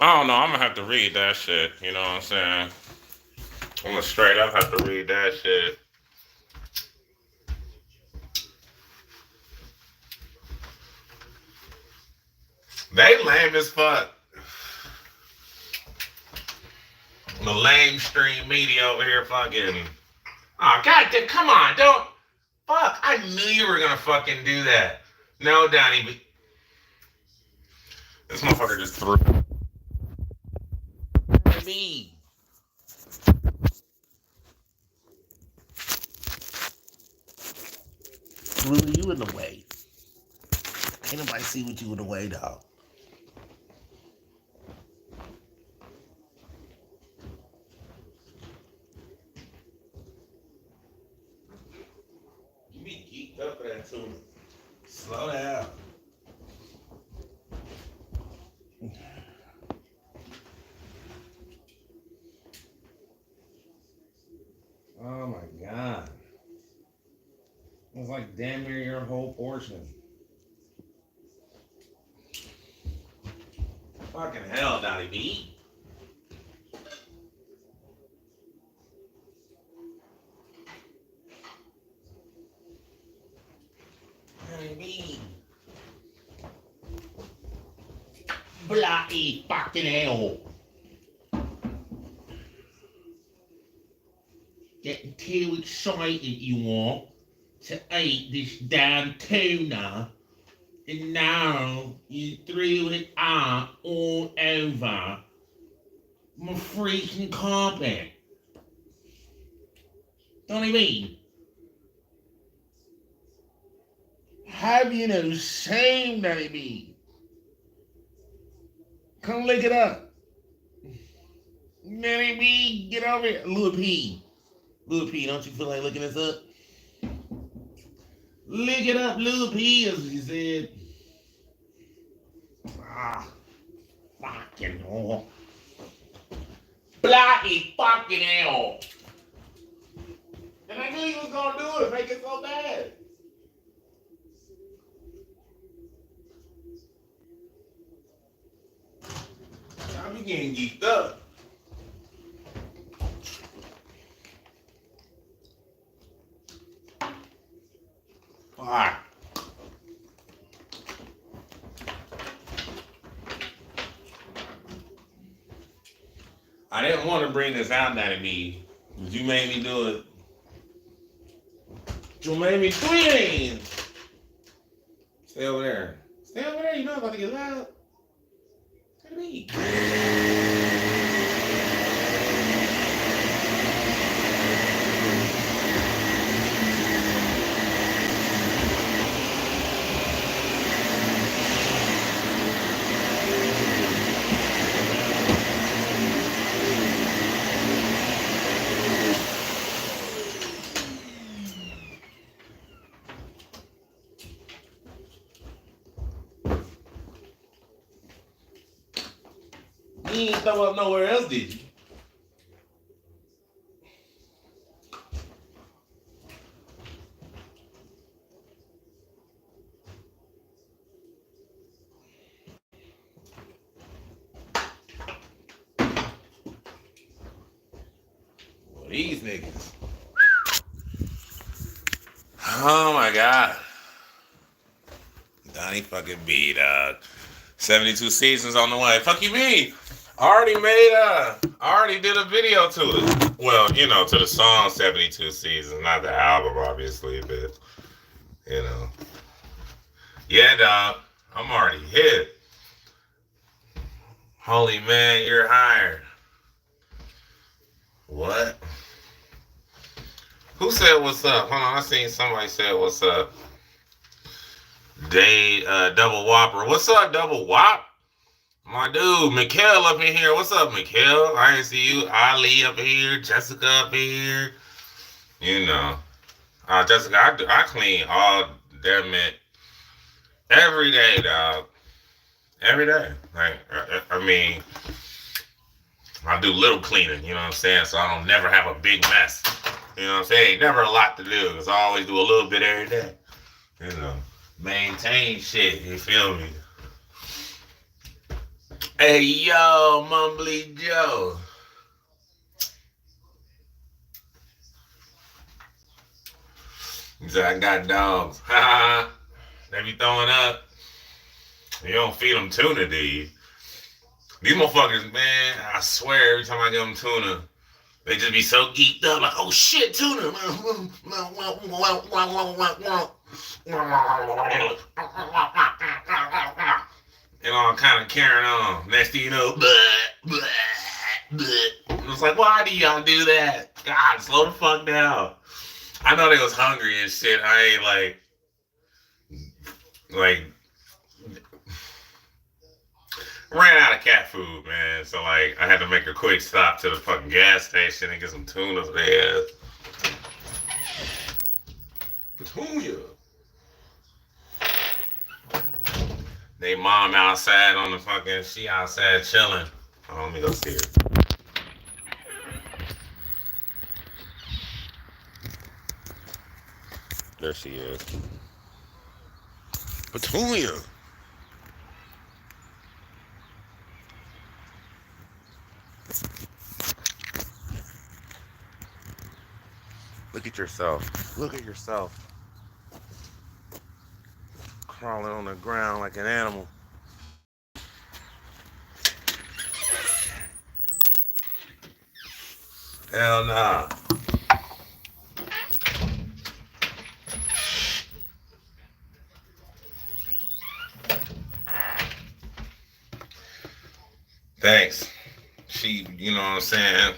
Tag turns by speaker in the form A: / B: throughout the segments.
A: I don't know. I'm gonna have to read that shit. You know what I'm saying? I'm gonna straight up have to read that shit. They lame as fuck. The lame stream media over here fucking. Oh god, come on, don't fuck. I knew you were gonna fucking do that. No, Donnie, this motherfucker just threw me. Rudy, you in the way. Ain't nobody see what you in the way, dog. You be geeked up for that too. Slow down. Oh my god. It's like damn near your whole portion. Fucking hell, Donnie B. Donnie B. Bloody fucking hell. Getting too excited you want to eat this damn tuna, and now you threw it out all over my freaking carpet. Don't you mean? Have you no shame, Donnie B? Come lick it up. Donnie B, get over here. Lil P. Lil P, don't you feel like looking this up? Lick it up, Lil P, as he said. Ah, fucking hell. Bloody fucking hell. And I knew he was gonna do it, make it so bad. I be getting geeked up. Fuck. I didn't want to bring this out to me. You made me do it. You made me do it. Stay over there. Stay over there. You know I'm about to get loud. Look at me. You ain't throw up nowhere else, did you? Well, these niggas. Oh my god. Donnie fucking B, dog. 72 seasons on the way. Fuck you mean? I already did a video to it. Well, you know, to the song 72 Seasons, not the album, obviously, but, you know. Yeah, dog. I'm already hit. Holy man, you're hired. What? Who said what's up? Hold on, I seen somebody said what's up. Double Whopper. What's up, Double Whop? My dude, Mikhail up in here. What's up, Mikhail? I ain't see you. Ali up in here. Jessica up in here. You know. Jessica, I clean all damn it every day, dog. Every day. Like, I mean, I do little cleaning, you know what I'm saying? So I don't never have a big mess. You know what I'm saying? Ain't never a lot to do, because I always do a little bit every day. You know, maintain shit, you feel me? Hey, yo, Mumbly Joe. He said, I got dogs. Ha ha. They be throwing up. You don't feed them tuna, do you? These motherfuckers, man, I swear, every time I give them tuna, they just be so geeked up, like, oh shit, tuna. And all kind of carrying on. Next thing you know, it's like, why do y'all do that? God, slow the fuck down. I know they was hungry and shit. I ain't like, ran out of cat food, man. So, like, I had to make a quick stop to the fucking gas station and get some tuna for their ass. Petunia. They mom outside on the fucking, she outside chilling. Oh, let me go see her. There she is. Petunia. Look at yourself. Look at yourself. Crawling on the ground like an animal. Hell nah. Thanks. She, you know what I'm saying?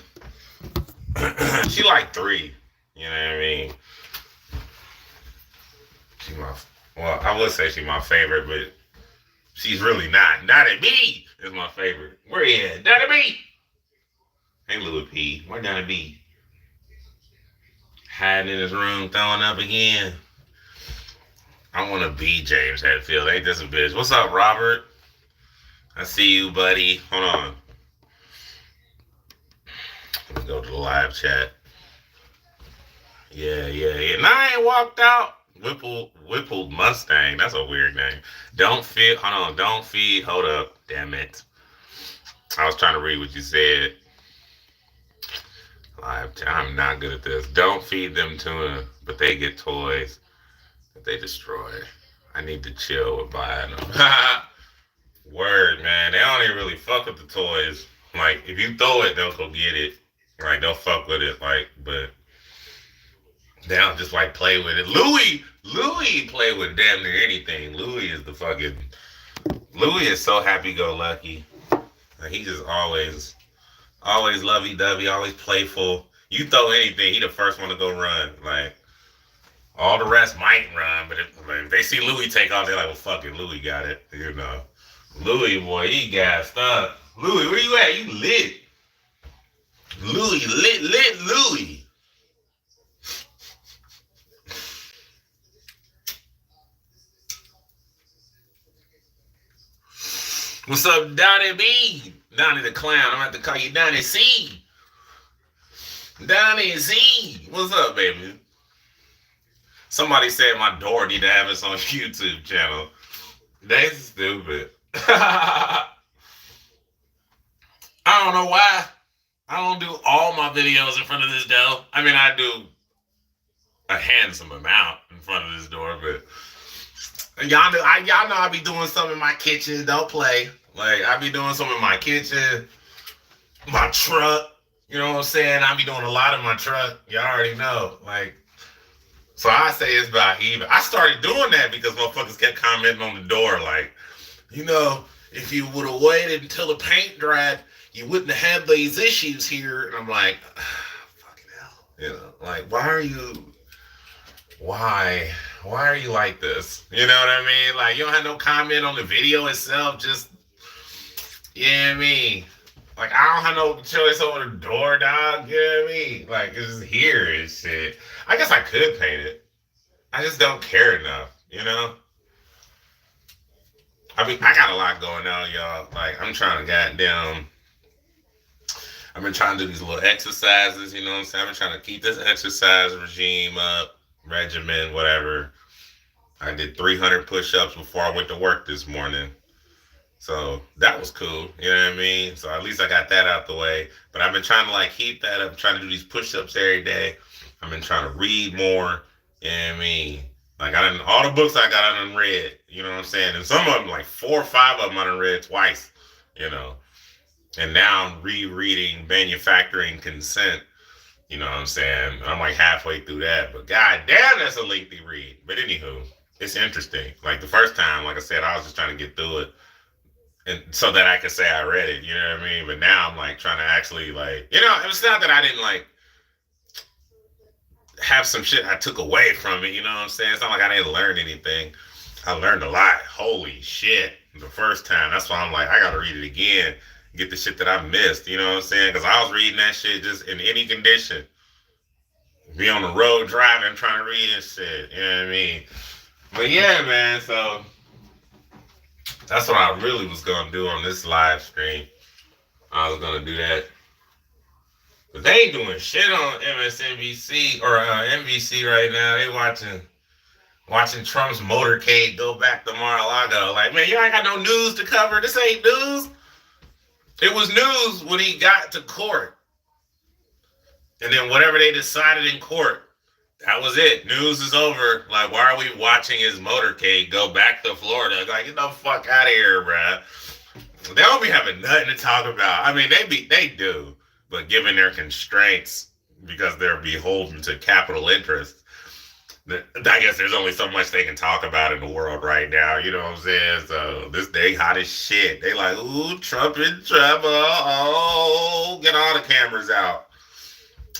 A: She like 3. You know what I mean? I would say she's my favorite, but she's really not. Donnie B is my favorite. Where he at? Donnie B. Hey, Louis P. Where Donnie B? Hiding in his room, throwing up again. I want to be James Hetfield. Ain't this a bitch? What's up, Robert? I see you, buddy. Hold on. Let me go to the live chat. Yeah. And I ain't walked out. Whippled Mustang. That's a weird name. Don't feed. Hold up. Damn it. I was trying to read what you said. I'm not good at this. Don't feed them tuna, but they get toys that they destroy. I need to chill with buying them. Word, man. They don't even really fuck with the toys. Like, if you throw it, they'll go get it. Like, they'll fuck with it. Like, but they don't just, like, play with it. Louis play with damn near anything. Louis is so happy-go-lucky. Like, he just always lovey-dovey, always playful. You throw anything, he the first one to go run. Like, all the rest might run, but if they see Louis take off, they're like, well, fuck it, Louis got it. You know. Louis, boy, he gassed up. Louis, where you at? You lit. Louis, lit Louis. What's up, Donnie B? Donnie the Clown. I'm going to have to call you Donnie C. Donnie Z. What's up, baby? Somebody said my door need to have its own YouTube channel. They stupid. I don't know why. I don't do all my videos in front of this door. I mean, I do a handsome amount in front of this door, but y'all know I be doing something in my kitchen. Don't play. Like, I be doing something in my kitchen, my truck. You know what I'm saying? I be doing a lot in my truck. Y'all already know. Like, so I say it's about even. I started doing that because motherfuckers kept commenting on the door, like, you know, if you would have waited until the paint dried, you wouldn't have had these issues here. And I'm like, fucking hell. Like, why are you like this? You know what I mean? Like, you don't have no comment on the video itself. Just, yeah, I mean, like, I don't have no choice over the door, dog. You know what I mean? Like, it's just here and shit. I guess I could paint it. I just don't care enough. I mean, I got a lot going on, y'all. Like, I'm trying to goddamn. I've been trying to do these little exercises, you know what I'm saying? I've been trying to keep this exercise regime up, regimen, whatever. I did 300 push ups before I went to work this morning. So that was cool. You know what I mean? So at least I got that out the way. But I've been trying to like keep that up, trying to do these push ups every day. I've been trying to read more. You know what I mean? Like all the books I got, I done read. You know what I'm saying? And some of them, like 4 or 5 of them, I done read twice. You know. And now I'm rereading Manufacturing Consent. You know what I'm saying? I'm like halfway through that. But god damn, that's a lengthy read. But anywho, it's interesting. Like the first time, like I said, I was just trying to get through it. And so that I could say I read it, you know what I mean? But now I'm like trying to actually like, it's not that I didn't like have some shit I took away from it, you know what I'm saying? It's not like I didn't learn anything. I learned a lot. Holy shit. The first time. That's why I'm like, I gotta read it again. Get the shit that I missed, you know what I'm saying? Because I was reading that shit just in any condition. Be on the road driving, trying to read this shit, you know what I mean? But yeah, man, so that's what I really was going to do on this live stream. I was going to do that. But they ain't doing shit on MSNBC or NBC right now. They watching Trump's motorcade go back to Mar-a-Lago. Like, man, you ain't got no news to cover. This ain't news. It was news when he got to court. And then whatever they decided in court, that was it. News is over. Like, why are we watching his motorcade go back to Florida? Like, get the fuck out of here, bruh. They don't be having nothing to talk about. I mean, they do. But given their constraints, because they're beholden to capital interests, I guess there's only so much they can talk about in the world right now. You know what I'm saying? So this day hot as shit. They like, ooh, Trump in trouble. Oh, get all the cameras out.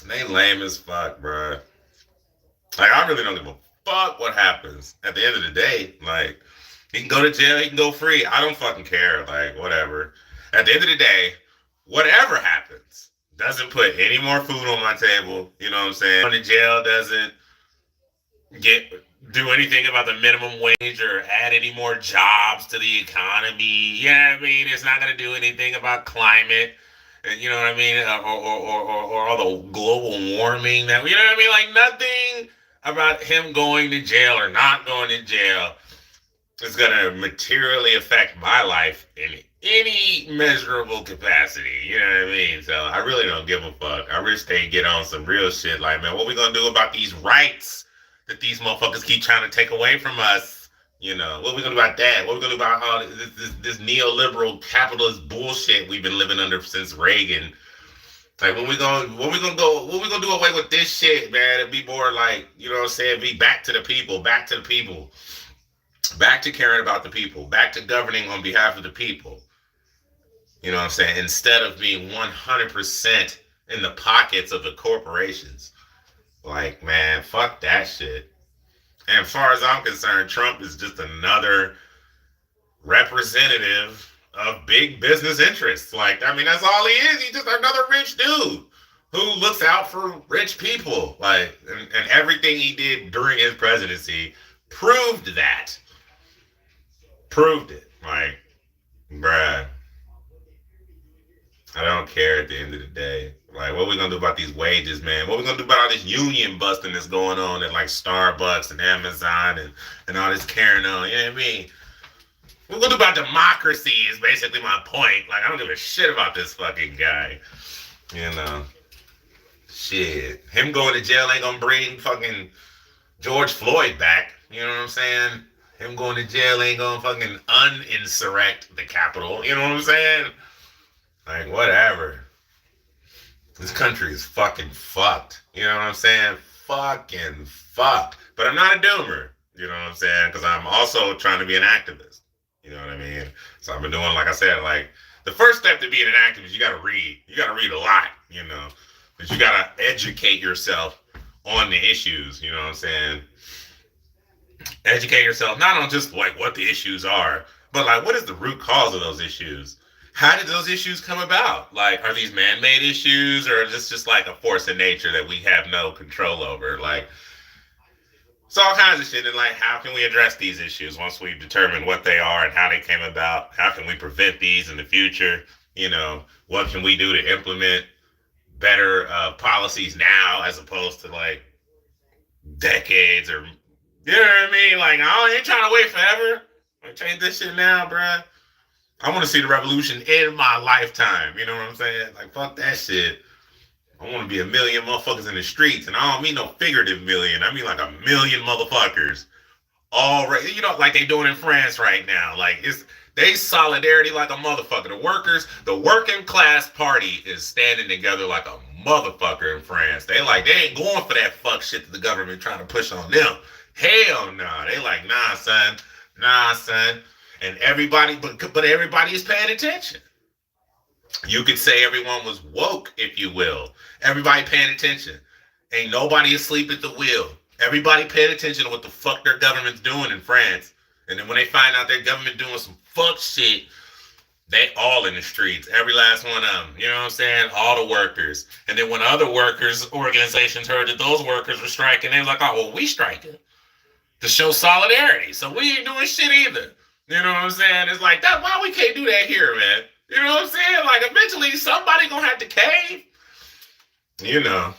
A: They lame as fuck, bruh. Like, I really don't give a fuck what happens. At the end of the day, like, he can go to jail, he can go free. I don't fucking care. Like, whatever. At the end of the day, whatever happens doesn't put any more food on my table. You know what I'm saying? Going to jail doesn't do anything about the minimum wage or add any more jobs to the economy. Yeah, I mean, it's not going to do anything about climate. You know what I mean? Or all the global warming that, you know what I mean? Like, nothing about him going to jail or not going to jail is going to materially affect my life in any measurable capacity. You know what I mean? So I really don't give a fuck. I wish they get on some real shit. Like, man, what we going to do about these rights that these motherfuckers keep trying to take away from us? You know, what we gonna do about that? What we gonna do about this neoliberal capitalist bullshit we've been living under since Reagan? Like, when we gonna do away with this shit, man? It'd be more like, you know what I'm saying? Be back to the people, back to caring about the people, back to governing on behalf of the people. You know what I'm saying? Instead of being 100% in the pockets of the corporations. Like, man, fuck that shit. And as far as I'm concerned, Trump is just another representative of big business interests. Like, I mean, that's all he is. He's just another rich dude who looks out for rich people. Like, and everything he did during his presidency proved that. Proved it. Like, bruh. I don't care at the end of the day. Like, what are we going to do about these wages, man? What are we going to do about all this union busting that's going on at, like, Starbucks and Amazon and all this carrying on? You know what I mean? What are we going to do about democracy is basically my point. Like, I don't give a shit about this fucking guy. You know? Shit. Him going to jail ain't going to bring fucking George Floyd back. You know what I'm saying? Him going to jail ain't going to fucking uninsurrect the Capitol. You know what I'm saying? Like, whatever. This country is fucking fucked. You know what I'm saying? Fucking fucked. But I'm not a doomer. You know what I'm saying? Because I'm also trying to be an activist. You know what I mean? So I've been doing, like I said, like, the first step to being an activist, you got to read. You got to read a lot, you know. But you gotta educate yourself on the issues. You know what I'm saying? Educate yourself not on just like what the issues are, but like what is the root cause of those issues? How did those issues come about? Like, are these man-made issues, or is this just like a force of nature that we have no control over? Like, it's all kinds of shit. And like, how can we address these issues once we've determined what they are and how they came about? How can we prevent these in the future? You know, what can we do to implement better policies now as opposed to like decades or you know what I mean? Like, I ain't trying to wait forever. I change this shit now, bruh. I want to see the revolution in my lifetime. You know what I'm saying? Like, fuck that shit. I want to be a million motherfuckers in the streets, and I don't mean no figurative million. I mean like a million motherfuckers. All right, you know, like they doing in France right now. Like they solidarity like a motherfucker. The workers, the working class party is standing together like a motherfucker in France. They ain't going for that fuck shit that the government trying to push on them. Hell no. Nah. They like, nah, son. And everybody, but everybody is paying attention. You could say everyone was woke, if you will. Everybody paying attention. Ain't nobody asleep at the wheel. Everybody paying attention to what the fuck their government's doing in France. And then when they find out their government doing some fuck shit, they all in the streets. Every last one of them. You know what I'm saying? All the workers. And then when other workers, organizations heard that those workers were striking, they was like, oh, well, we striking to show solidarity. So we ain't doing shit either. You know what I'm saying? It's like, that. Why we can't do that here, man? You know what I'm saying? Like, eventually somebody gonna have to cave. You know.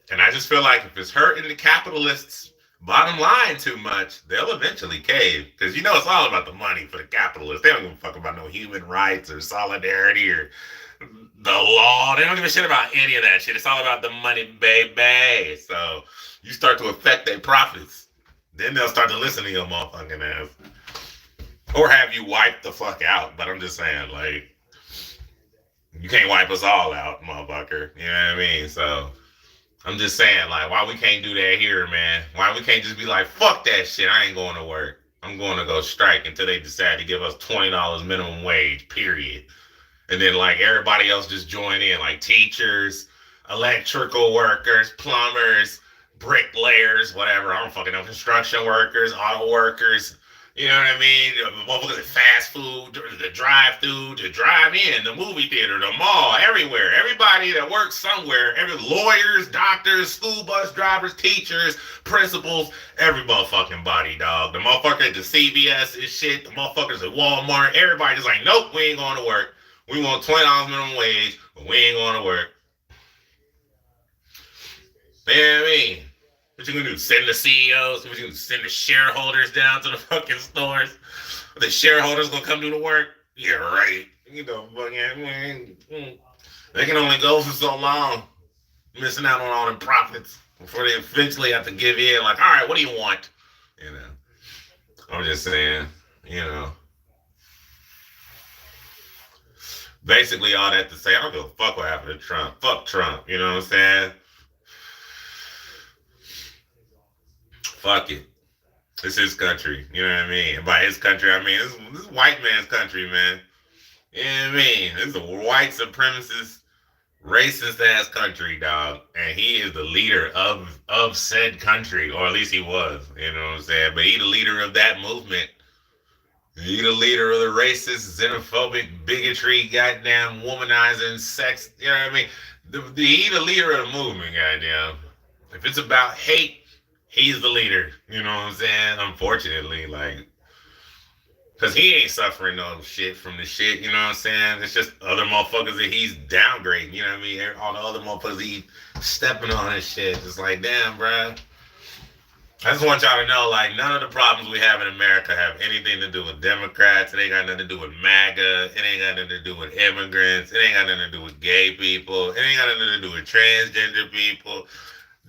A: And I just feel like if it's hurting the capitalists' bottom line too much, they'll eventually cave. Because, you know, it's all about the money for the capitalists. They don't give a fuck about no human rights or solidarity or the law. They don't give a shit about any of that shit. It's all about the money, baby. So you start to affect their profits. Then they'll start to listen to your motherfucking ass. Or have you wiped the fuck out. But I'm just saying, like, you can't wipe us all out, motherfucker. You know what I mean? So I'm just saying, like, why we can't do that here, man? Why we can't just be like, fuck that shit, I ain't going to work. I'm going to go strike until they decide to give us $20 minimum wage, period. And then, like, everybody else just join in, like teachers, electrical workers, plumbers, bricklayers, whatever. I don't fucking know, construction workers, auto workers. You know what I mean? Motherfuckers at fast food, the drive-through, the drive-in, the movie theater, the mall, everywhere. Everybody that works somewhere, every lawyers, doctors, school bus drivers, teachers, principals, every motherfucking body, dog. The motherfucker at the CVS is shit. The motherfuckers at Walmart, everybody just like, nope, we ain't going to work. We want $20 minimum wage, but we ain't going to work. You know what I mean? What you gonna do? Send the CEOs? What you gonna send the shareholders down to the fucking stores? The shareholders gonna come do the work? Yeah, right. You know, they can only go for so long, missing out on all them profits before they eventually have to give in. Like, all right, what do you want? You know, I'm just saying. You know, basically all that to say, I don't give a fuck what happened to Trump. Fuck Trump. You know what I'm saying? Fuck it. It's his country. You know what I mean? And by his country, I mean, this is white man's country, man. You know what I mean? This is a white supremacist, racist ass country, dog. And he is the leader of said country, or at least he was. You know what I'm saying? But he the leader of that movement. He the leader of the racist, xenophobic, bigotry, goddamn womanizing, sex. You know what I mean? He the leader of the movement, goddamn. If it's about hate, he's the leader, you know what I'm saying? Unfortunately, like, because he ain't suffering no shit from the shit, you know what I'm saying? It's just other motherfuckers that he's downgrading, you know what I mean? All the other motherfuckers he stepping on and shit. It's like, damn, bro. I just want y'all to know, like, none of the problems we have in America have anything to do with Democrats. It ain't got nothing to do with MAGA. It ain't got nothing to do with immigrants. It ain't got nothing to do with gay people. It ain't got nothing to do with transgender people.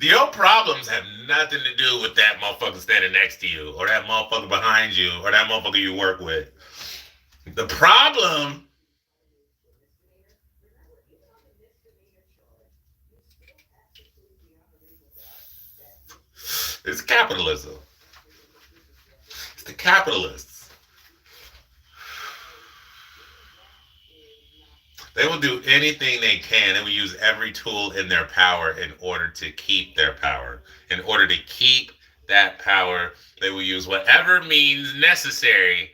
A: Your problems have nothing to do with that motherfucker standing next to you, or that motherfucker behind you, or that motherfucker you work with. The problem is capitalism. It's the capitalists. They will do anything they can. They will use every tool in their power in order to keep their power. In order to keep that power, they will use whatever means necessary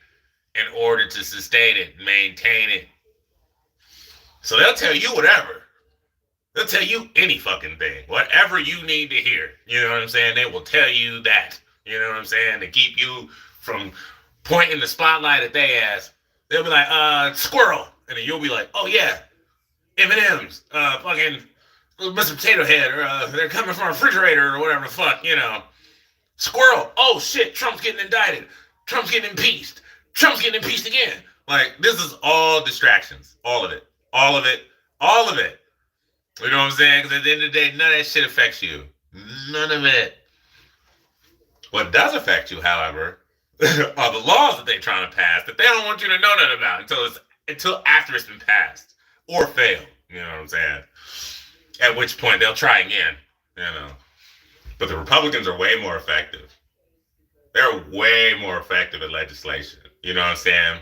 A: in order to sustain it, maintain it. So they'll tell you whatever. They'll tell you any fucking thing. Whatever you need to hear. You know what I'm saying? They will tell you that. You know what I'm saying? To keep you from pointing the spotlight at their ass. They'll be like, squirrel. And then you'll be like, oh yeah, M&M's, fucking Mr. Potato Head, or they're coming from a refrigerator or whatever the fuck, you know. Squirrel. Oh shit, Trump's getting indicted. Trump's getting impeached. Trump's getting impeached again. Like, this is all distractions. All of it. All of it. All of it. You know what I'm saying? Because at the end of the day, none of that shit affects you. None of it. What does affect you, however, are the laws that they're trying to pass that they don't want you to know nothing about until after it's been passed or failed. You know what I'm saying? At which point they'll try again. You know. But the Republicans are way more effective. They're way more effective at legislation. You know what I'm saying?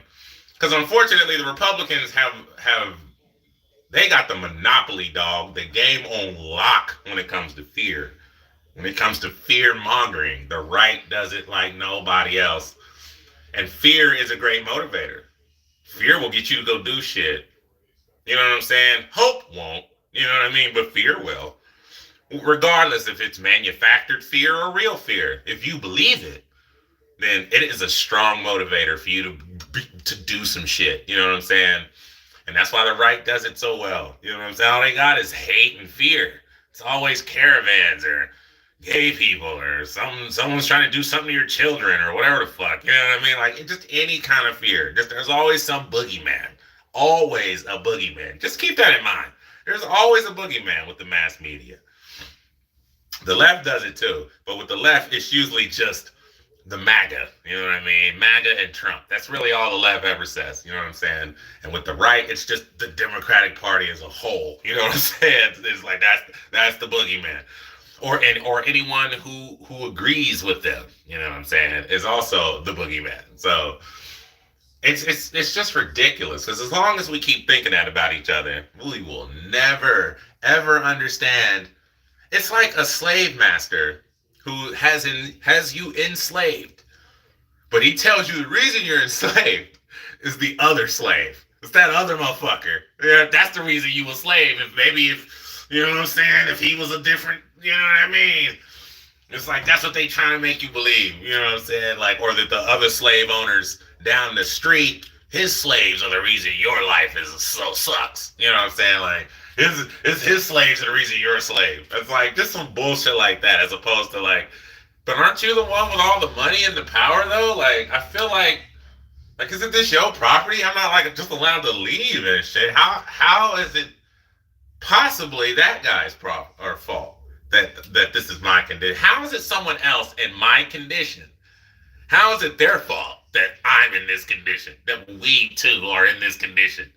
A: Because unfortunately, the Republicans have they got the monopoly, dog, the game on lock when it comes to fear. When it comes to fear mongering, the right does it like nobody else. And fear is a great motivator. Fear will get you to go do shit. You know what I'm saying? Hope won't. You know what I mean? But fear will. Regardless if it's manufactured fear or real fear. If you believe it, then it is a strong motivator for you to do some shit. You know what I'm saying? And that's why the right does it so well. You know what I'm saying? All they got is hate and fear. It's always caravans or gay people or someone's trying to do something to your children or whatever the fuck. You know what I mean? Like, just any kind of fear. There's always some boogeyman. Always a boogeyman. Just keep that in mind. There's always a boogeyman with the mass media. The left does it too. But with the left, it's usually just the MAGA. You know what I mean? MAGA and Trump. That's really all the left ever says. You know what I'm saying? And with the right, it's just the Democratic Party as a whole. You know what I'm saying? It's like that's the boogeyman. Or anyone who agrees with them, you know what I'm saying, is also the boogeyman. So it's just ridiculous, because as long as we keep thinking that about each other, we will never ever understand. It's like a slave master who has you enslaved, but he tells you the reason you're enslaved is the other slave. It's that other motherfucker. Yeah, that's the reason you were slave. If you know what I'm saying, if he was a different. You know what I mean? It's like, that's what they trying to make you believe. You know what I'm saying? Like, or that the other slave owners down the street, his slaves are the reason your life is so sucks. You know what I'm saying? Like, his slaves are the reason you're a slave. It's like, just some bullshit like that, as opposed to like, but aren't you the one with all the money and the power though? Like, I feel like isn't this your property? I'm not like just allowed to leave and shit. How is it possibly that guy's fault? That this is my condition. How is it someone else in my condition? How is it their fault that I'm in this condition? That we too are in this condition?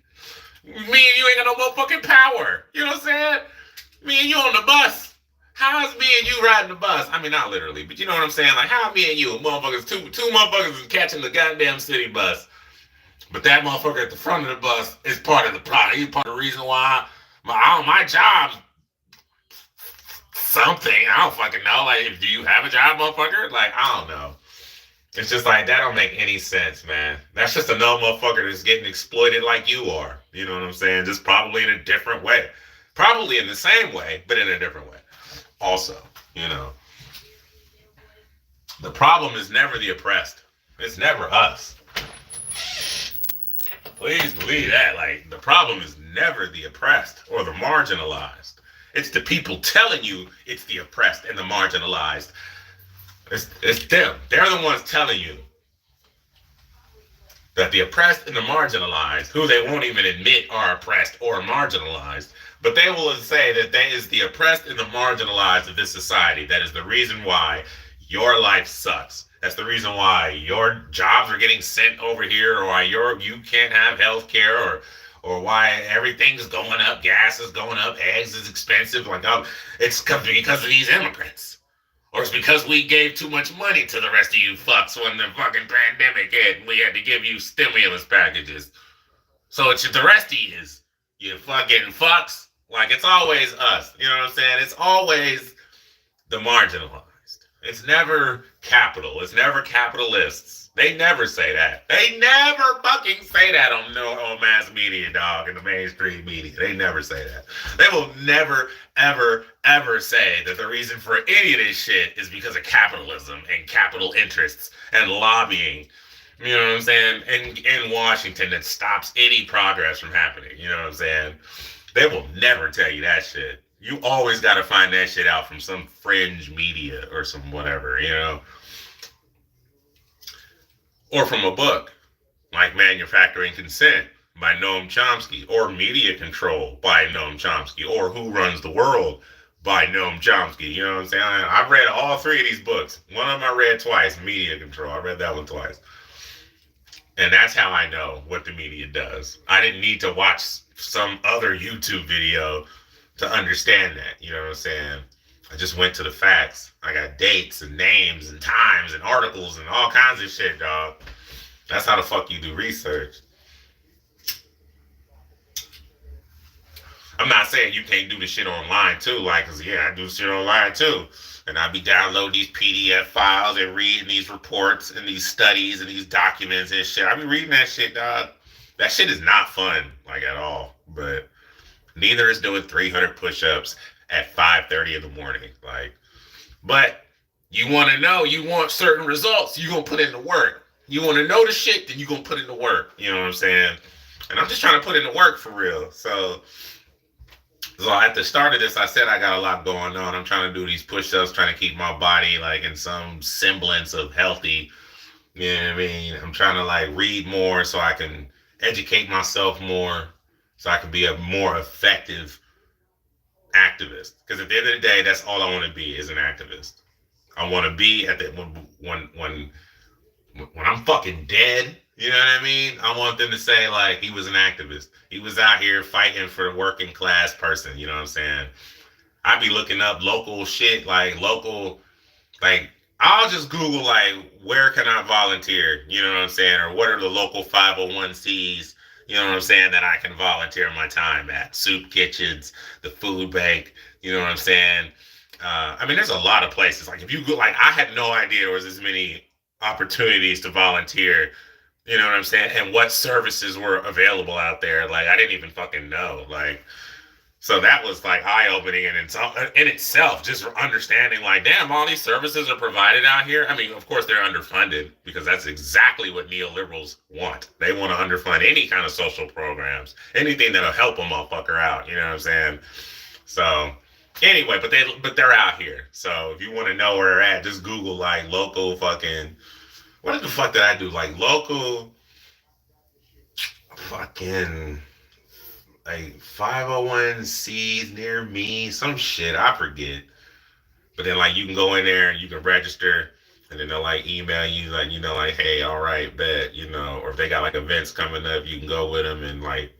A: Me and you ain't got no motherfucking power. You know what I'm saying? Me and you on the bus. How is me and you riding the bus? I mean, not literally, but you know what I'm saying? Like, how me and you, motherfuckers, two motherfuckers is catching the goddamn city bus. But that motherfucker at the front of the bus is part of the problem. He's part of the reason why my job's something. I don't fucking know. Like, do you have a job, motherfucker? Like, I don't know. It's just like, that don't make any sense, man. That's just another motherfucker that's getting exploited like you are. You know what I'm saying? Just probably in a different way. Probably in the same way, but in a different way. Also, you know. The problem is never the oppressed. It's never us. Please believe that. Like, the problem is never the oppressed or the marginalized. It's the people telling you it's the oppressed and the marginalized. It's them. They're the ones telling you that the oppressed and the marginalized, who they won't even admit are oppressed or marginalized, but they will say that that is the oppressed and the marginalized of this society. That is the reason why your life sucks. That's the reason why your jobs are getting sent over here, or why you can't have health care, or why everything's going up, gas is going up, eggs is expensive. Like, oh, it's because of these immigrants. Or it's because we gave too much money to the rest of you fucks when the fucking pandemic hit and we had to give you stimulus packages. So it's the rest of You fucking fucks. Like, it's always us. You know what I'm saying? It's always the marginalized. It's never capital. It's never capitalists. They never say that. They never fucking say that on mass media, dog, in the mainstream media. They never say that. They will never, ever, ever say that the reason for any of this shit is because of capitalism and capital interests and lobbying. You know what I'm saying? In Washington that stops any progress from happening. You know what I'm saying? They will never tell you that shit. You always got to find that shit out from some fringe media or some whatever, you know? Or from a book, like Manufacturing Consent by Noam Chomsky, or Media Control by Noam Chomsky, or Who Runs the World by Noam Chomsky. You know what I'm saying? I've read all three of these books. One of them I read twice, Media Control. I read that one twice. And that's how I know what the media does. I didn't need to watch some other YouTube video to understand that. You know what I'm saying? I just went to the facts. I got dates and names and times and articles and all kinds of shit, dog. That's how the fuck you do research. I'm not saying you can't do the shit online too, like, cause yeah, I do shit online too. And I be downloading these PDF files and reading these reports and these studies and these documents and shit. I be reading that shit, dog. That shit is not fun, like, at all. But neither is doing 300 push-ups at 5:30 in the morning. Like, but you want to know, you want certain results, you gonna put in the work. You want to know the shit, then you gonna put in the work. You know what I'm saying? And I'm just trying to put in the work for real. So at the start of this, I said I got a lot going on. I'm trying to do these push-ups, trying to keep my body like in some semblance of healthy. You know what I mean? I'm trying to like read more so I can educate myself more, so I can be a more effective activist. Because at the end of the day, that's all I want to be, is an activist. I want to be at the when I'm fucking dead. You know what I mean? I want them to say, like, he was an activist. He was out here fighting for the working class person. You know what I'm saying? I be looking up local shit, like I'll just Google, like, where can I volunteer? You know what I'm saying? Or what are the local 501Cs, you know what I'm saying, that I can volunteer my time at? Soup kitchens, the food bank, you know what I'm saying? I mean, there's a lot of places. Like, if you go, like, I had no idea there was as many opportunities to volunteer. You know what I'm saying? And what services were available out there. Like, I didn't even fucking know. Like, so that was like eye-opening in itself, just understanding, like, damn, all these services are provided out here. I mean, of course, they're underfunded, because that's exactly what neoliberals want. They want to underfund any kind of social programs, anything that'll help a motherfucker out. You know what I'm saying? So anyway, but they're out here. So if you want to know where they're at, just Google, like, local fucking. What the fuck did I do? Like, local fucking, like, 501Cs near me, some shit, I forget. But then, like, you can go in there and you can register, and then they'll, like, email you, like, you know, like, hey, all right, bet, you know, or if they got, like, events coming up, you can go with them and, like,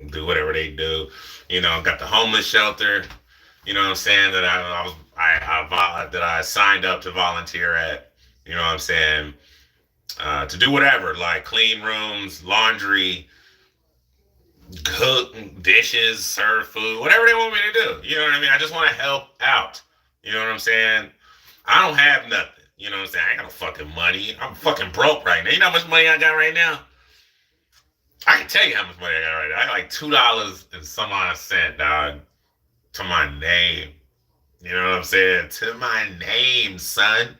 A: do whatever they do. You know, got the homeless shelter, you know what I'm saying, that I signed up to volunteer at, you know what I'm saying, to do whatever, like clean rooms, laundry, cook dishes, serve food, whatever they want me to do. You know what I mean? I just want to help out. You know what I'm saying? I don't have nothing. You know what I'm saying? I ain't got no fucking money. I'm fucking broke right now. You know how much money I got right now? I can tell you how much money I got right now. I got like $2 and some odd cent, dog, to my name. You know what I'm saying? To my name, son.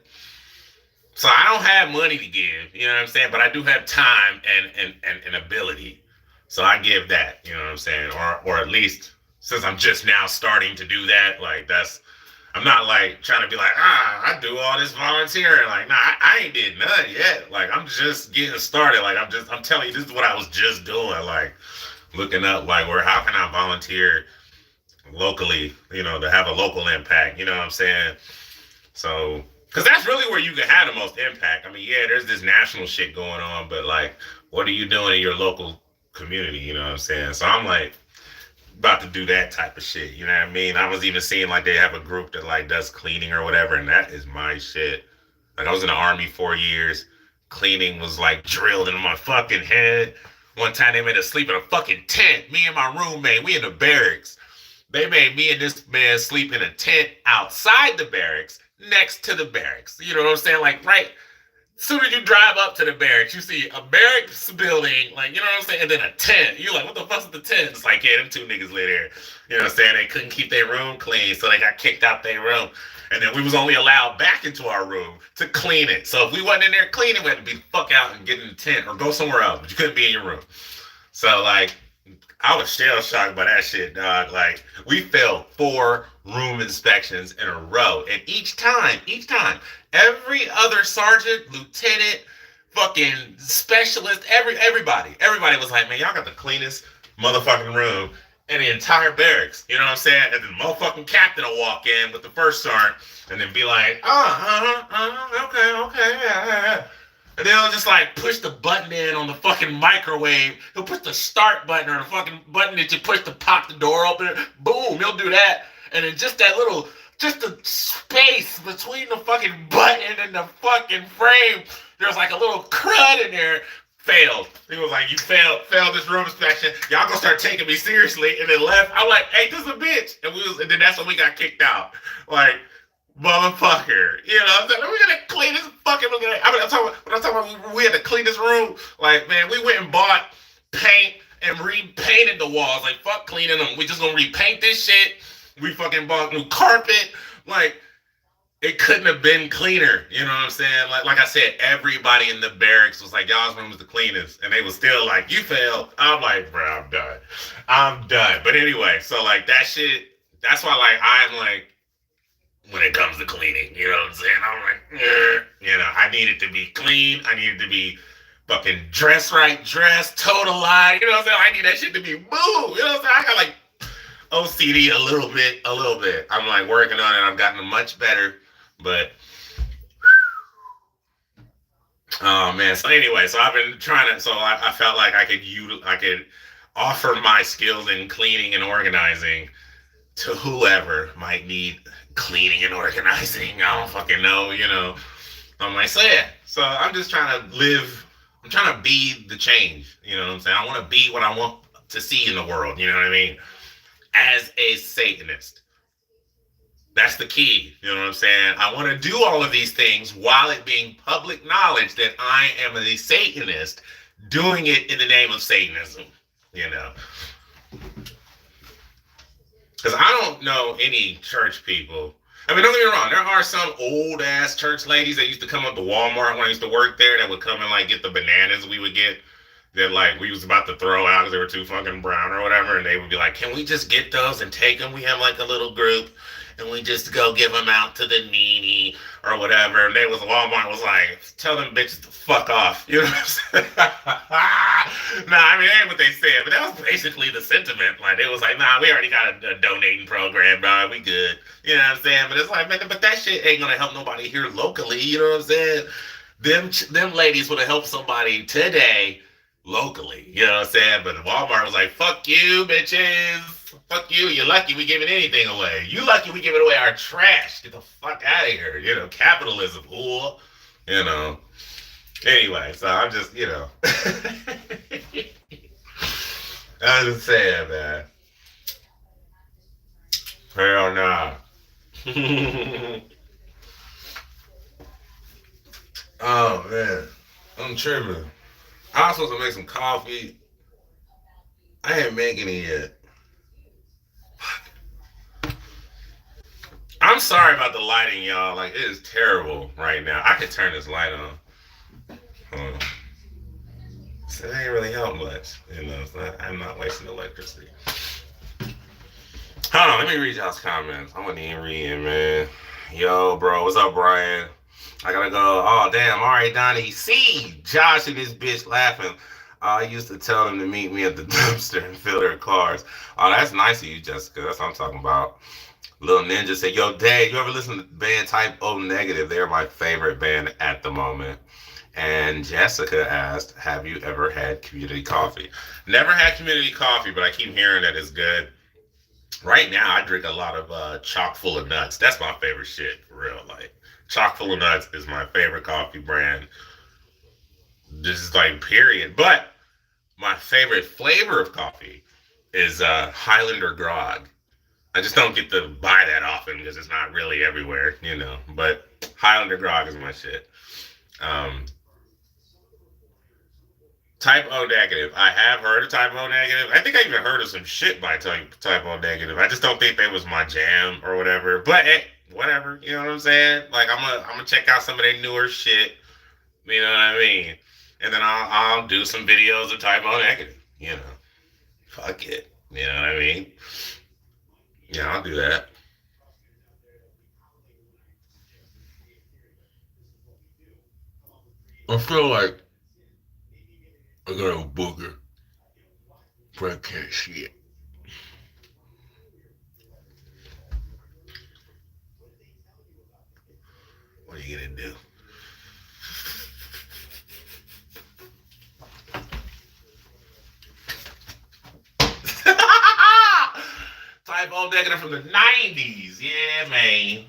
A: So I don't have money to give, you know what I'm saying? But I do have time and ability. So I give that, you know what I'm saying? Or at least, since I'm just now starting to do that, like, I'm not like trying to be like, I do all this volunteering. Like, nah, I ain't did nothing yet. Like, I'm just getting started. Like, I'm telling you, this is what I was just doing. Like, looking up, like, how can I volunteer locally, you know, to have a local impact, you know what I'm saying? So, because that's really where you can have the most impact. I mean, yeah, there's this national shit going on, but, like, what are you doing in your local community? You know what I'm saying? So I'm, like, about to do that type of shit. You know what I mean? I was even seeing, like, they have a group that, like, does cleaning or whatever, and that is my shit. Like, I was in the Army 4 years. Cleaning was, like, drilled into my fucking head. One time they made us sleep in a fucking tent. Me and my roommate, we in the barracks. They made me and this man sleep in a tent outside the barracks, next to the barracks. You know what I'm saying? Like, right. As soon as you drive up to the barracks, you see a barracks building, like, you know what I'm saying? And then a tent. You're like, what the fuck's with the tent? It's like, yeah, them two niggas live there. You know what I'm saying? They couldn't keep their room clean, so they got kicked out their room. And then we was only allowed back into our room to clean it. So if we wasn't in there cleaning, we had to be the fuck out and get in the tent or go somewhere else. But you couldn't be in your room. So, like, I was shell shocked by that shit, dog. Like, we failed 4 room inspections in a row. And each time, every other sergeant, lieutenant, fucking specialist, everybody was like, man, y'all got the cleanest motherfucking room in the entire barracks. You know what I'm saying? And then the motherfucking captain will walk in with the first sergeant and then be like, okay, yeah. And they'll just like push the button in on the fucking microwave. He'll push the start button or the fucking button that you push to pop the door open. Boom, he'll do that. And then just that little, just the space between the fucking button and the fucking frame, there's like a little crud in there. Failed. He was like, you failed this room inspection. Y'all gonna start taking me seriously. And then left. I'm like, hey, this is a bitch. And then that's when we got kicked out. Like, motherfucker, you know what I'm saying? We're gonna clean this fucking. I'm talking about we had to clean this room. Like, man, we went and bought paint and repainted the walls. Like, fuck cleaning them. We just gonna repaint this shit. We fucking bought new carpet. Like, it couldn't have been cleaner. You know what I'm saying? Like I said, everybody in the barracks was like, y'all's room was the cleanest, and they was still like, you failed. I'm like, bro, I'm done. But anyway, so like that shit. That's why like I'm like. When it comes to cleaning, you know what I'm saying? I'm like, you know, I need it to be clean. I need it to be fucking dressed, total line. You know what I'm saying? I need that shit to be boo. You know what I'm saying? I got like OCD a little bit. I'm like working on it. I've gotten much better, but oh man. So anyway, so I've been trying to. So I felt like I could offer my skills in cleaning and organizing to whoever might need cleaning and organizing. I don't fucking know, you know. I'm like, so yeah. So I'm just trying to live. I'm trying to be the change. You know what I'm saying? I want to be what I want to see in the world. You know what I mean? As a Satanist. That's the key. You know what I'm saying? I want to do all of these things while it being public knowledge that I am a Satanist doing it in the name of Satanism. You know? Because I don't know any church people. I mean, don't get me wrong. There are some old ass church ladies that used to come up to Walmart when I used to work there that would come and like get the bananas we would get that like we was about to throw out because they were too fucking brown or whatever. And they would be like, can we just get those and take them? We have like a little group and we just go give them out to the needy or whatever. And Walmart was like, tell them bitches to fuck off. You know what I'm saying? Nah, I mean, that ain't what they said, but that was basically the sentiment. Like, it was like, nah, we already got a donating program, dog. We good. You know what I'm saying? But it's like, man, but that shit ain't gonna help nobody here locally. You know what I'm saying? Them ladies would have helped somebody today locally. You know what I'm saying? But Walmart was like, fuck you, bitches. Fuck you. You're lucky we giving anything away. You lucky we giving away our trash. Get the fuck out of here. You know, capitalism, fool. You know. Anyway, so I'm just, you know. I'm just saying, man. Hell nah. Oh, man. I'm tripping. I was supposed to make some coffee. I ain't making it yet. I'm sorry about the lighting, y'all. Like, it is terrible right now. I could turn this light on. So it ain't really help much. You know, I'm not wasting electricity. Hold on, let me read y'all's comments. I want to even read it, man. Yo, bro, what's up, Brian? I gotta go. Oh, damn. All right, Donnie. See Josh and this bitch laughing. I used to tell them to meet me at the dumpster and fill their cars. Oh, that's nice of you, Jessica. That's what I'm talking about. Little Ninja said, yo, Dad, you ever listen to the band Type O Negative? They're my favorite band at the moment. And Jessica asked, have you ever had community coffee? Never had community coffee, but I keep hearing that it's good. Right now, I drink a lot of chock full of nuts. That's my favorite shit, for real. Like, chock full of nuts is my favorite coffee brand. This is like, period. But my favorite flavor of coffee is Highlander Grog. I just don't get to buy that often because it's not really everywhere, you know. But Highlander Grog is my shit. Um, Type O negative. I have heard of Type O negative. I think I even heard of some shit by Type O negative. I just don't think that was my jam or whatever. But hey, whatever. You know what I'm saying? Like I'm gonna check out some of their newer shit. You know what I mean? And then I'll do some videos of Type O negative. You know, fuck it. You know what I mean? Yeah, I'll do that. I feel like I got a booger, but I can't see it. What are you gonna do? Type O negative from the '90s. Yeah, man.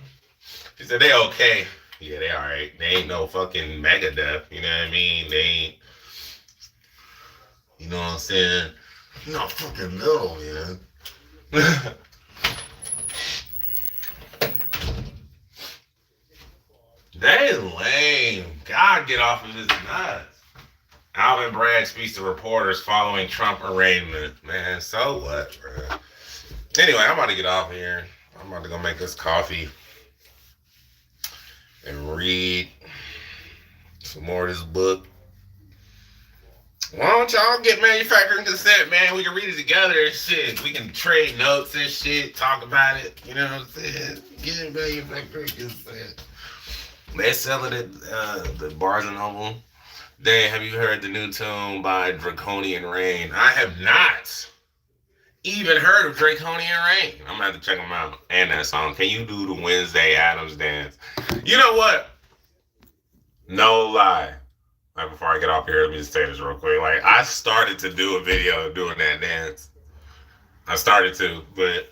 A: She said they okay. Yeah, they alright. They ain't no fucking Megadeth. You know what I mean? They ain't. You know what I'm saying? Not fucking metal, man. They lame. God, get off of his nuts. Alvin Bragg speaks to reporters following Trump arraignment. Man, so what, bro? Anyway, I'm about to get off here. I'm about to go make this coffee and read some more of this book. Why don't y'all get manufacturing consent, man? We can read it together. Shit, we can trade notes and shit, talk about it. You know what I'm saying? Get manufacturing consent. They sell it at the Barnes and Noble. Dave, have you heard the new tune by Draconian Rain? I have not even heard of Draconian Rain. I'm gonna have to check them out. And that song. Can you do the Wednesday Addams dance? You know what? No lie. Like before I get off here, let me just say this real quick. Like I started to do a video doing that dance. I started to, but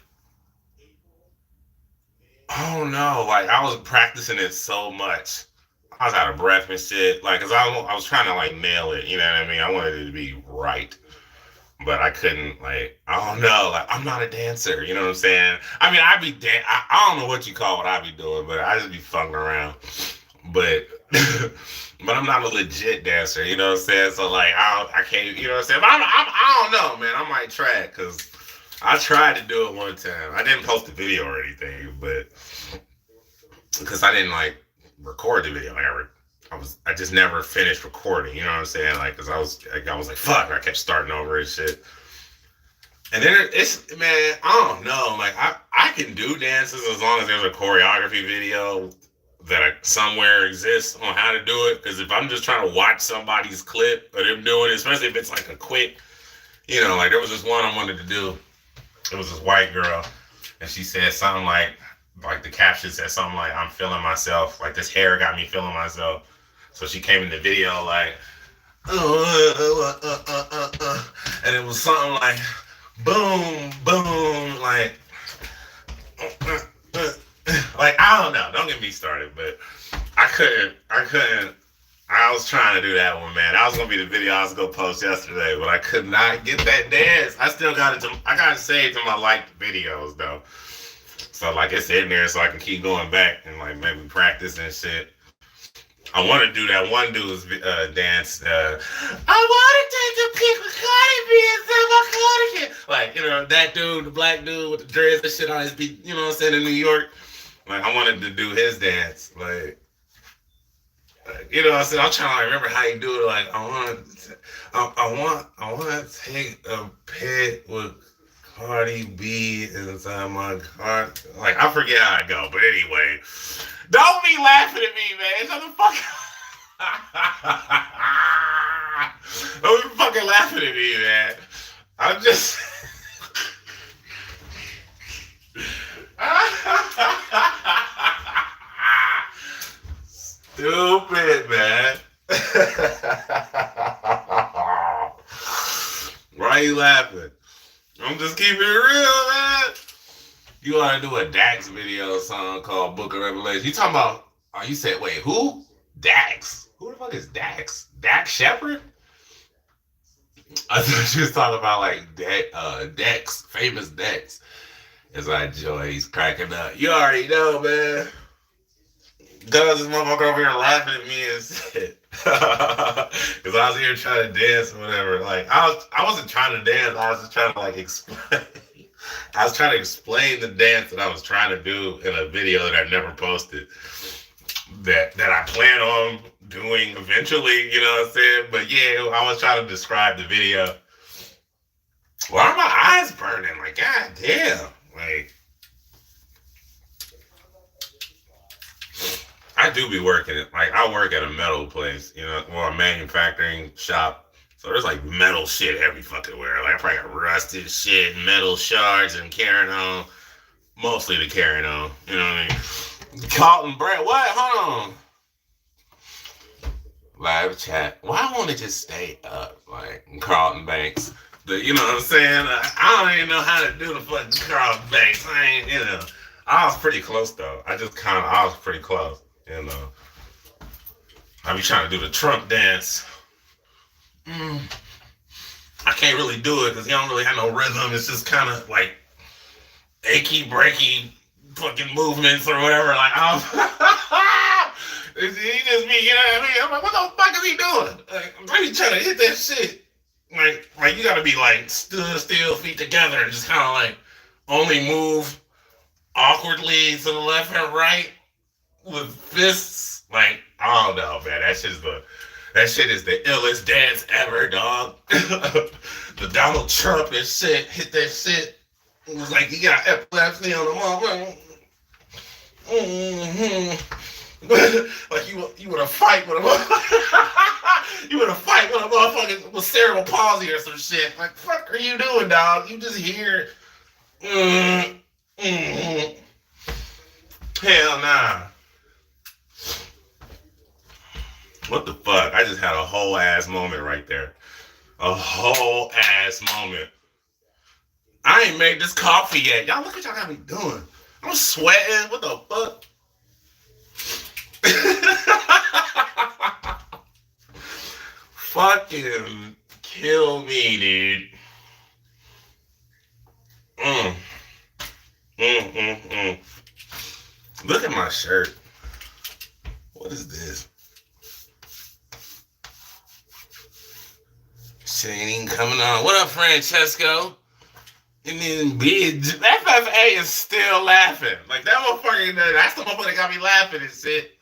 A: oh no, like I was practicing it so much. I was out of breath and shit. Like, cause I was trying to like nail it. You know what I mean? I wanted it to be right, but I couldn't. Like, I don't know. Like, I'm not a dancer. You know what I'm saying? I mean, I don't know what you call what I be doing, but I just be fucking around. But, but I'm not a legit dancer. You know what I'm saying? So like, I can't. You know what I'm saying? But I don't know, man. I might try it because I tried to do it one time. I didn't post a video or anything, but because I didn't like record the video. Like I just never finished recording. You know what I'm saying? Like, cause I was like, fuck. I kept starting over and shit. And then it's man, I don't know. Like I can do dances as long as there's a choreography video that somewhere exists on how to do it. Because if I'm just trying to watch somebody's clip of them doing it, especially if it's like a quick, you know, like there was this one I wanted to do. It was this white girl, and she said something like the caption said something like, "I'm feeling myself." Like this hair got me feeling myself. So she came in the video like, and it was something like, boom, boom, like I don't know. Don't get me started, but I couldn't. I was trying to do that one, man. That was gonna be the video I was gonna post yesterday, but I could not get that dance. I still got it. I got it saved to my liked videos though, so like it's in there, so I can keep going back and like maybe practice and shit. I want to do that one dude's dance. I want to take a pic with Cardi B and say my Cardi. Like, you know, that dude, the black dude with the dreads and shit on his beat, you know what I'm saying, in New York. Like, I wanted to do his dance. You know what I'm saying? I'm trying to remember how you do it. Like, I want to take a pic with Cardi B inside my car. Like, I forget how I go, but anyway. Don't be laughing at me, man. Shut the fuck up. Don't be fucking laughing at me, man. I'm just. Stupid, man. Why are you laughing? I'm just keeping it real, man. You want to do a Dax video song called Book of Revelation. You talking about, oh, you said, wait, who? Dax. Who the fuck is Dax? Dax Shepard? I thought she was talking about like Dex, famous Dex. As I enjoy, he's cracking up. You already know, man. Cause this motherfucker over here laughing at me and shit. Cause I was here trying to dance or whatever. Like I wasn't trying to dance. I was just trying to like explain. I was trying to explain the dance that I was trying to do in a video that I never posted. That I plan on doing eventually. You know what I'm saying? But yeah, I was trying to describe the video. Why are my eyes burning? Like, god damn. Like, I do be working it. Like, I work at a metal place, you know, or a manufacturing shop. So there's like metal shit every fucking where. Like, I probably got rusted shit, metal shards, and carrying on. Mostly the carrying on. You know what I mean? Carlton Brand. What? Hold on. Live chat. Why won't it just stay up? Like, Carlton Banks. You know what I'm saying? I don't even know how to do the fucking Carlton Banks. I ain't, you know. I was pretty close, though. I was pretty close. You know, I be trying to do the Trump dance. I can't really do it because he don't really have no rhythm. It's just kind of like achy, breaky fucking movements or whatever. Like, he just be, you know what I mean? I'm like, what the fuck is he doing? Like, I'm really trying to hit that shit. Like you gotta be like stood still, feet together, and just kind of like only move awkwardly to the left and right. With fists, like, I don't know, man. That shit is the illest dance ever, dog. The Donald Trump and shit hit that shit. It was like he got epilepsy on the motherfucker. Like you would have fight with a motherfucker. You would have fight with a motherfucker with cerebral palsy or some shit. Like, fuck are you doing, dog? You just hear. Hell nah. What the fuck? I just had a whole ass moment right there. A whole ass moment. I ain't made this coffee yet. Y'all look what y'all got me doing. I'm sweating. What the fuck? Fucking kill me, dude. Look at my shirt. What is this? Shit ain't even coming on. What up, Francesco? And then FFA is still laughing. Like, that motherfucker, that's the motherfucker that got me laughing and shit.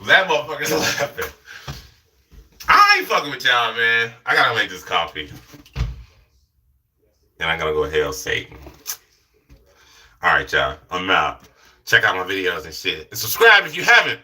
A: That motherfucker's laughing. I ain't fucking with y'all, man. I gotta make this coffee. And I gotta go hail Satan. Alright, y'all. I'm out. Check out my videos and shit. And subscribe if you haven't.